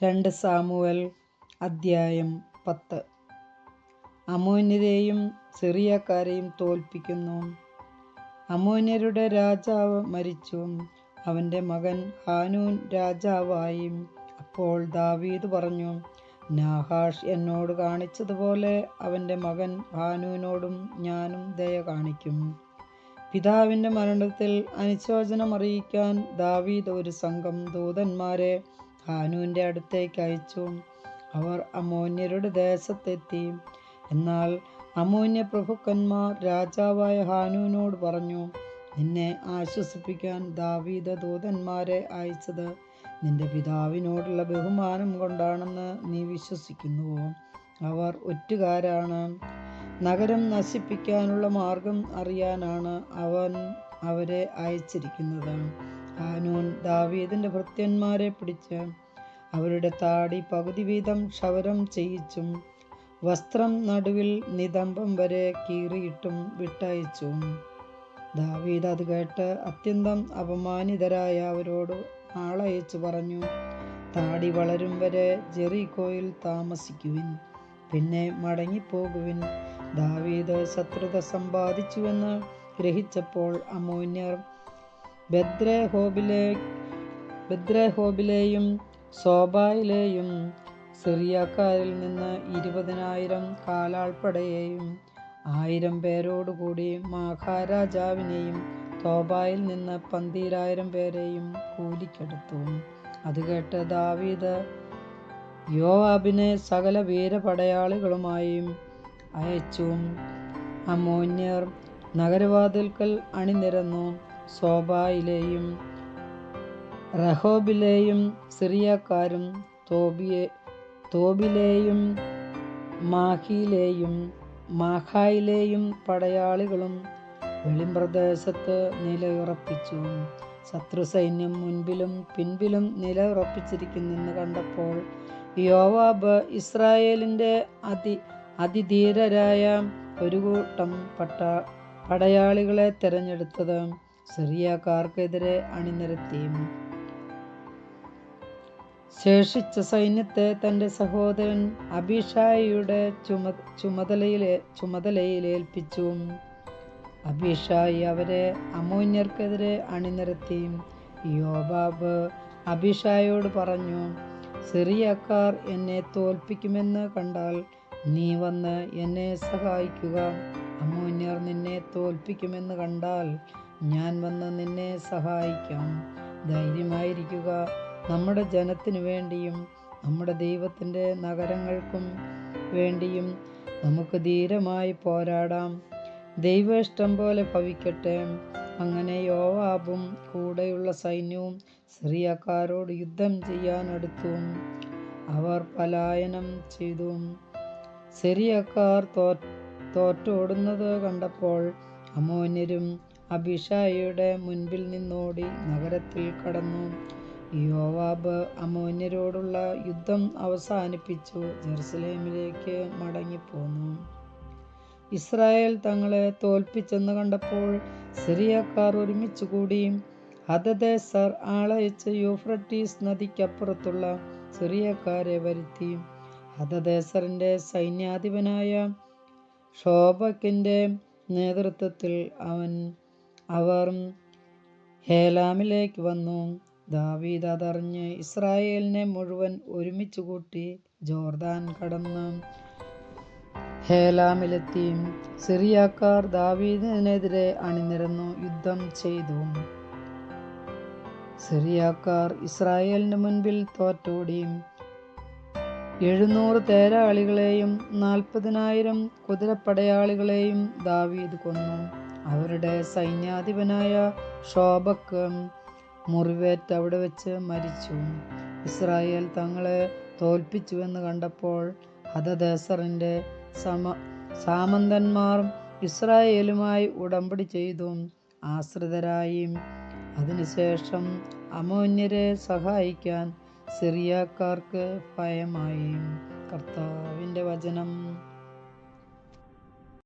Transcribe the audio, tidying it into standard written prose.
2 Samuel അദ്ധ്യായം 10. അമ്മോന്യരെയും സിറിയക്കാരെയും തോൽപ്പിക്കുന്നു. അമ്മോന്യരുടെ രാജാവ് മരിച്ചു, അവൻ്റെ മകൻ ഹാനൂൻ രാജാവായി. അപ്പോൾ ദാവീദ് പറഞ്ഞു, നാഹാഷ് എന്നോട് കാണിച്ചതുപോലെ അവൻ്റെ മകൻ ഹാനൂനോടും ഞാനും ദയ കാണിക്കും. പിതാവിൻ്റെ മരണത്തിൽ അനുശോചനം അറിയിക്കാൻ ദാവീദ് ഒരു സംഘം ദൂതന്മാരെ ഹാനൂൻ്റെ അടുത്തേക്ക് അയച്ചു. അവർ അമ്മോന്യരുടെ ദേശത്തെത്തി. എന്നാൽ അമ്മോന്യ പ്രഭുക്കന്മാർ രാജാവായ ഹാനൂനോട് പറഞ്ഞു, നിന്നെ ആശ്വസിപ്പിക്കാൻ ദാവീദ് ദൂതന്മാരെ അയച്ചത് നിന്റെ പിതാവിനോടുള്ള ബഹുമാനം കൊണ്ടാണെന്ന് നീ വിശ്വസിക്കുന്നുവോ? അവർ ഒറ്റുകാരാണ്. നഗരം നശിപ്പിക്കാനുള്ള മാർഗം അറിയാനാണ് അവൻ അവരെ അയച്ചിരിക്കുന്നത്. ഹാനൂൻ ദാവീദിന്റെ ഭൃത്യന്മാരെ പിടിച്ച് അവരുടെ താടി പകുതി വീതം ക്ഷൗരം ചെയ്യിച്ചും വസ്ത്രം നടുവിൽ നിതംബം വരെ കീറിയിട്ടും വിട്ടയച്ചു. ദാവീദ് അത് കേട്ട് അത്യന്തം അപമാനിതരായ അവരോട് ആളയച്ചു പറഞ്ഞു, താടി വളരും വരെ ജെറിക്കോയിൽ താമസിക്കുവിൻ, പിന്നെ മടങ്ങിപ്പോകുവിൻ. ദാവീദ് ശത്രുത സമ്പാദിച്ചുവെന്ന് ഗ്രഹിച്ചപ്പോൾ അമ്മോന്യർ ബദ്രഹോബിലെയും സോബായിലെയും സിറിയക്കാരിൽ നിന്ന് 20,000 കാലാൾപ്പടയെയും 1000 പേരോടുകൂടി മാഖാരാജാവിനെയും തോബായിൽ നിന്ന് 12,000 പേരെയും കൂലിക്കെടുത്തു. അത് കേട്ട് ദാവീദ് യോവാബിനെ സകല വീരപടയാളികളുമായി അയച്ചു. അമ്മോന്യർ നഗരവാതിൽക്കൽ അണിനിരന്നു. സോബായിലെയും റഹോബിലെയും സിറിയക്കാരും തോബിലെയും മാഖായിലെയും പടയാളികളും വെളിമ്പ്രദേശത്ത് നിലയുറപ്പിച്ചു. ശത്രുസൈന്യം മുൻപിലും പിൻപിലും നിലയുറപ്പിച്ചിരിക്കുന്നെന്ന് കണ്ടപ്പോൾ യോവാബ് ഇസ്രായേലിൻ്റെ അതിധീരരായ ഒരു കൂട്ടം പടയാളികളെ തെരഞ്ഞെടുത്തത് സിറിയക്കാർക്കെതിരെ അണിനിരത്തി. ശേഷിച്ച സൈന്യത്തെ തൻ്റെ സഹോദരൻ അബീഷായിയുടെ ചുമതലയിലേൽപ്പിച്ചു. അബീഷായി അവരെ അമ്മോന്യർക്കെതിരെ അണിനിരത്തി. യോവാബ് അബീഷായിയോട് പറഞ്ഞു, സിറിയക്കാർ എന്നെ തോൽപ്പിക്കുമെന്ന് കണ്ടാൽ നീ വന്ന് എന്നെ സഹായിക്കുക. അമ്മോന്യർ നിന്നെ തോൽപ്പിക്കുമെന്ന് കണ്ടാൽ ഞാൻ വന്ന് നിന്നെ സഹായിക്കാം. ധൈര്യമായിരിക്കുക. നമ്മുടെ ജനത്തിനു വേണ്ടിയും നമ്മുടെ ദൈവത്തിൻ്റെ നഗരങ്ങൾക്കും വേണ്ടിയും നമുക്ക് ധീരമായി പോരാടാം. ദൈവേഷ്ടം പോലെ ഭവിക്കട്ടെ. അങ്ങനെ യോവാബും കൂടെയുള്ള സൈന്യവും സിറിയക്കാരോട് യുദ്ധം ചെയ്യാനടുത്തു. അവർ പലായനം ചെയ്തു. സിറിയക്കാർ തോറ്റോടുന്നത് കണ്ടപ്പോൾ അമ്മോന്യരും അബീഷായിയുടെ മുൻപിൽ നിന്നോടി നഗരത്തിൽ കടന്നു. യോവാബ് അമ്മോന്യരോടുള്ള യുദ്ധം അവസാനിപ്പിച്ചു ജെറുസലേമിലേക്ക് മടങ്ങിപ്പോന്നു. ഇസ്രായേൽ തങ്ങളെ തോൽപ്പിച്ചെന്ന് കണ്ടപ്പോൾ സിറിയക്കാർ ഒരുമിച്ചുകൂടി ഹദദേസർ ആളയച്ച് യൂഫ്രട്ടീസ് നദിക്കപ്പുറത്തുള്ള സിറിയക്കാരെ വരുത്തി. ഹദദേസറിൻ്റെ സൈന്യാധിപനായ ഷോബക്കിൻ്റെ നേതൃത്വത്തിൽ അവർ ഹേലാമിലേക്ക് വന്നു. ദാവീദ് അതറിഞ്ഞ് ഇസ്രായേലിനെ മുഴുവൻ ഒരുമിച്ച് കൂട്ടി ജോർദാൻ കടന്ന് ഹേലാമിലെത്തി. സിറിയക്കാർ ദാവീദിനെതിരെ അണിനിരന്നു യുദ്ധം ചെയ്തു. സിറിയക്കാർ ഇസ്രായേലിന്റെ മുൻപിൽ തോറ്റോടി. 700 തേരാളികളെയും 40,000 കുതിരപ്പടയാളികളെയും ദാവീദ് കൊന്നു. അവരുടെ സൈന്യാധിപനായ ഷോബക്ക് മുറിവേറ്റ് അവിടെ വെച്ച് മരിച്ചു. ഇസ്രായേൽ തങ്ങളെ തോൽപ്പിച്ചുവെന്ന് കണ്ടപ്പോൾ ഹദദേസറിൻ്റെ സാമന്തന്മാർ ഇസ്രായേലുമായി ഉടമ്പടി ചെയ്തു ആശ്രിതരായി. അതിനുശേഷം അമ്മോന്യരെ സഹായിക്കാൻ സിറിയക്കാർക്ക് ഭയമായി. കർത്താവിൻ്റെ വചനം.